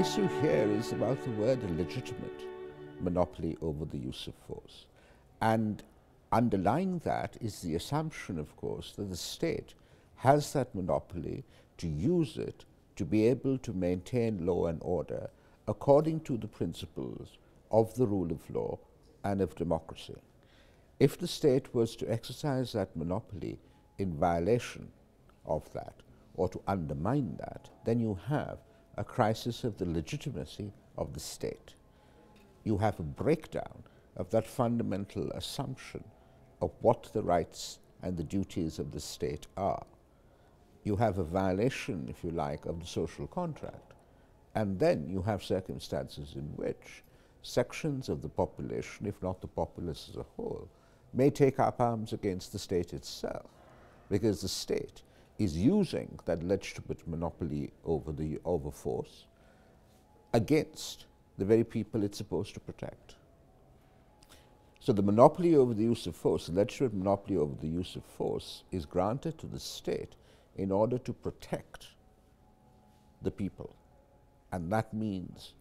issue here is about the word illegitimate monopoly over the use of force. And underlying that is the assumption, of course, that the state has that monopoly to use it to be able to maintain law and order according to the principles of the rule of law and of democracy. If the state was to exercise that monopoly in violation of that or to undermine that, then you have a crisis of the legitimacy of the state. You have a breakdown of that fundamental assumption of what the rights and the duties of the state are. You have a violation, if you like, of the social contract. And then you have circumstances in which sections of the population, if not the populace as a whole, may take up arms against the state itself, because the state is using that legitimate monopoly over force against the very people it's supposed to protect. So the monopoly over the use of force, the legitimate monopoly over the use of force, is granted to the state in order to protect the people, and that means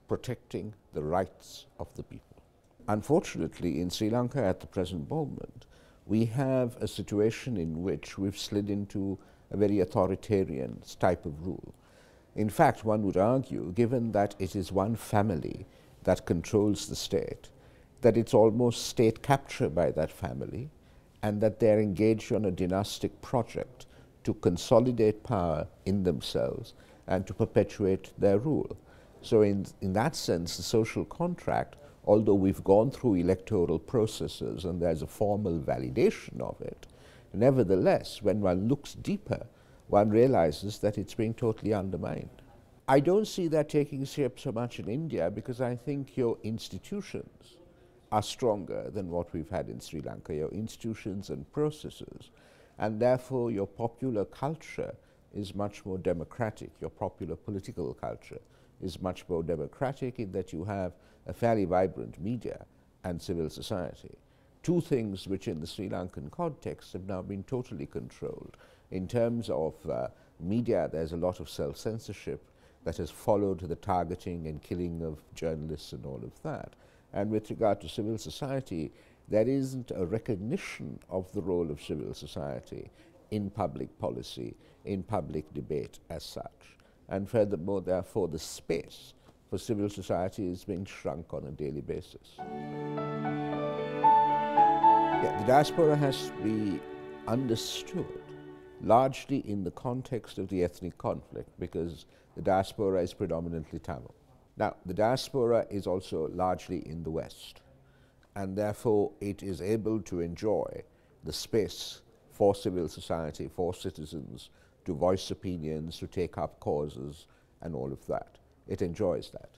protecting the rights of the people. Unfortunately, in Sri Lanka at the present moment, we have a situation in which we've slid into a very authoritarian type of rule. In fact, one would argue, given that it is one family that controls the state, that it's almost state capture by that family, and that they're engaged on a dynastic project to consolidate power in themselves and to perpetuate their rule. So in that sense, the social contract, although we've gone through electoral processes and there's a formal validation of it, nevertheless, when one looks deeper, one realizes that it's being totally undermined. I don't see that taking shape so much in India, because I think your institutions are stronger than what we've had in Sri Lanka, your institutions and processes, and therefore your popular culture is much more democratic, your popular political culture is much more democratic in that you have a fairly vibrant media and civil society. Two things which in the Sri Lankan context have now been totally controlled. In terms of media, there's a lot of self-censorship that has followed the targeting and killing of journalists and all of that. And with regard to civil society, there isn't a recognition of the role of civil society in public policy, in public debate as such. And furthermore, therefore, the space for civil society is being shrunk on a daily basis. Yeah, the diaspora has to be understood largely in the context of the ethnic conflict, because the diaspora is predominantly Tamil. Now, the diaspora is also largely in the West, and therefore it is able to enjoy the space for civil society, for citizens to voice opinions, to take up causes, and all of that. It enjoys that.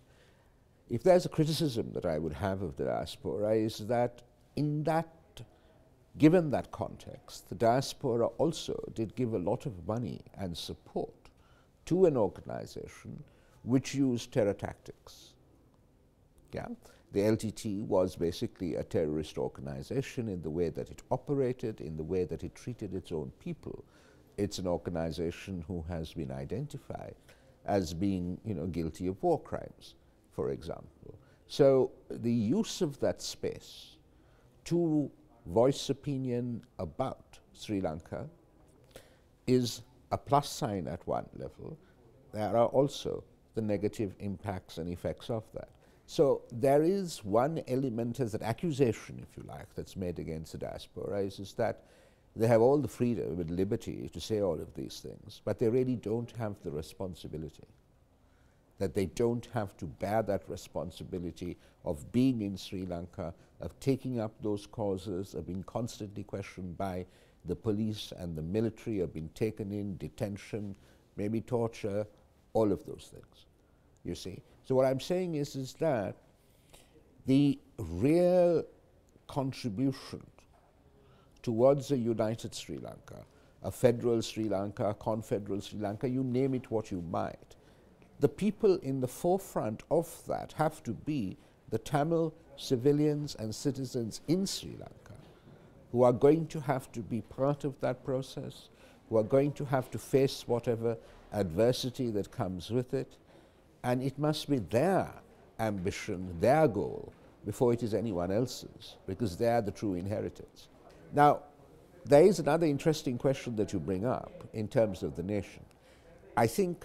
If there's a criticism that I would have of the diaspora, is that in that, given that context, the diaspora also did give a lot of money and support to an organization which used terror tactics. Yeah? The LTT was basically a terrorist organization in the way that it operated, in the way that it treated its own people. It's an organization who has been identified as being, guilty of war crimes, for example. So the use of that space to voice opinion about Sri Lanka is a plus sign at one level. There are also the negative impacts and effects of that. So there is one element as an accusation, if you like, that's made against the diaspora, is that they have all the freedom and liberty to say all of these things, but they really don't have the responsibility, that they don't have to bear that responsibility of being in Sri Lanka, of taking up those causes, of being constantly questioned by the police and the military, of being taken in, detention, maybe torture, all of those things, you see. So what I'm saying is that the real contribution towards a united Sri Lanka, a federal Sri Lanka, a confederal Sri Lanka, you name it what you might, the people in the forefront of that have to be the Tamil civilians and citizens in Sri Lanka, who are going to have to be part of that process, who are going to have to face whatever adversity that comes with it, And it must be their ambition, their goal, before it is anyone else's, because they are the true inheritors. Now, there is another interesting question that you bring up in terms of the nation. I think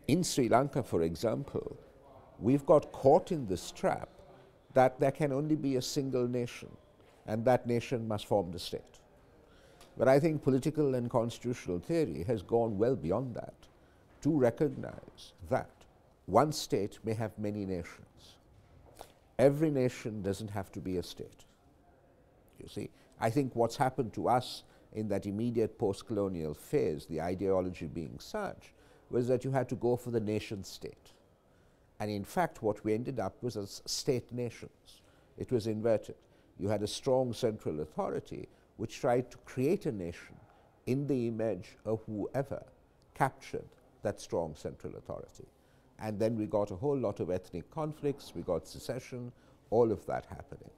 in Sri Lanka, for example, we've got caught in this trap that there can only be a single nation, and that nation must form the state. But I think political and constitutional theory has gone well beyond that to recognize that one state may have many nations. Every nation doesn't have to be a state. You see, I think what's happened to us in that immediate post-colonial phase, the ideology being such, was that you had to go for the nation state. And in fact, what we ended up was as state nations. It was inverted. You had a strong central authority which tried to create a nation in the image of whoever captured that strong central authority. And then we got a whole lot of ethnic conflicts, we got secession, all of that happening.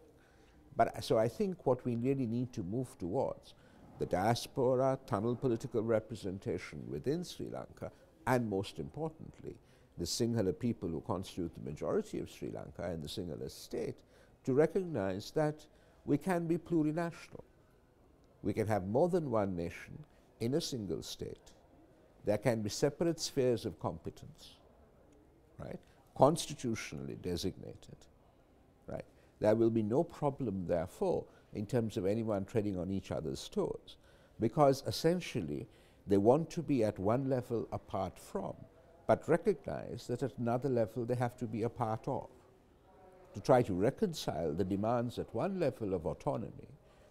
But so I think what we really need to move towards, the diaspora, tunnel political representation within Sri Lanka, and most importantly, the Sinhala people who constitute the majority of Sri Lanka and the Sinhala state, to recognize that we can be plurinational. We can have more than one nation in a single state. There can be separate spheres of competence, right, constitutionally designated, right. There will be no problem, therefore, in terms of anyone treading on each other's toes, because essentially they want to be at one level apart from, but recognize that at another level they have to be a part of, to try to reconcile the demands at one level of autonomy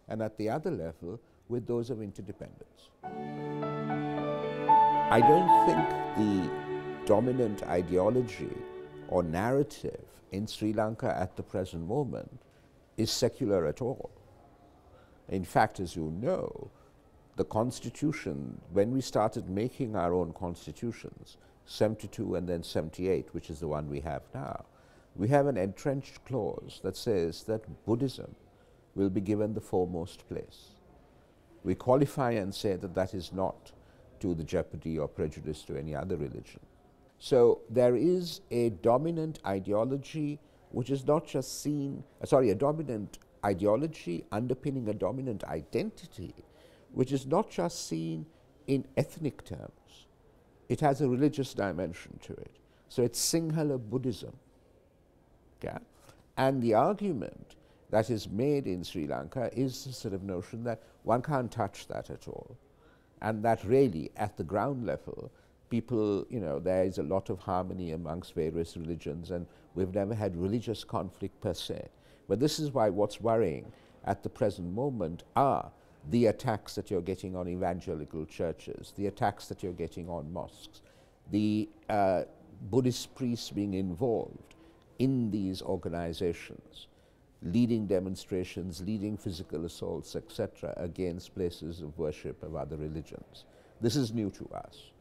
and at the other level with those of interdependence. I don't think the dominant ideology or narrative in Sri Lanka at the present moment is secular at all. In fact, as you know, the constitution, when we started making our own constitutions, 72 and then 78, which is the one we have now, we have an entrenched clause that says that Buddhism will be given the foremost place. We qualify and say that that is not to the jeopardy or prejudice to any other religion. So there is a dominant ideology which is not just seen, a dominant ideology underpinning a dominant identity, which is not just seen in ethnic terms. It has a religious dimension to it. So it's Sinhala Buddhism. Okay? And the argument that is made in Sri Lanka is the sort of notion that one can't touch that at all, and that really at the ground level people, there is a lot of harmony amongst various religions, and we've never had religious conflict per se. But this is why what's worrying at the present moment are the attacks that you're getting on evangelical churches, the attacks that you're getting on mosques, the Buddhist priests being involved in these organizations, leading demonstrations, leading physical assaults, etc., against places of worship of other religions. This is new to us.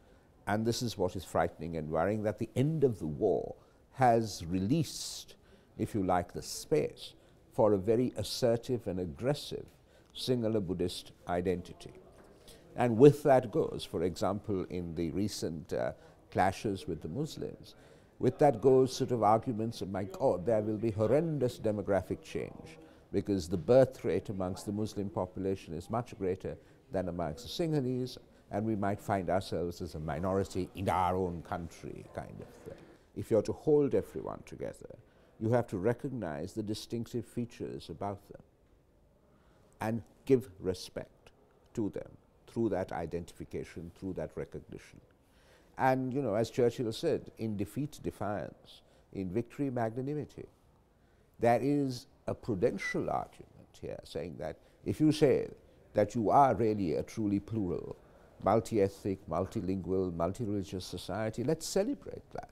And this is what is frightening and worrying, that the end of the war has released, if you like, the space for a very assertive and aggressive Sinhala Buddhist identity. And with that goes, for example, in the recent clashes with the Muslims, with that goes sort of arguments of, my God, there will be horrendous demographic change because the birth rate amongst the Muslim population is much greater than amongst the Sinhalese, and we might find ourselves as a minority in our own country, kind of thing. If you're to hold everyone together, you have to recognize the distinctive features about them and give respect to them through that identification, through that recognition. And, as Churchill said, in defeat, defiance, in victory, magnanimity. There is a prudential argument here saying that if you say that you are really a truly plural, multi-ethnic, multilingual, multi-religious society, let's celebrate that.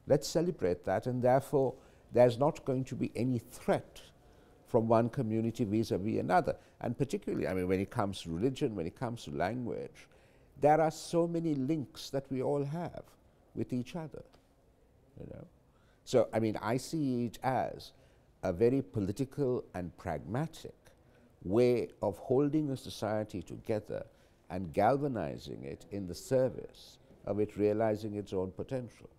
Let's celebrate that, and therefore there's not going to be any threat from one community vis-a-vis another. And particularly, when it comes to religion, when it comes to language, there are so many links that we all have with each other, So, I see it as a very political and pragmatic way of holding a society together and galvanizing it in the service of it realizing its own potential.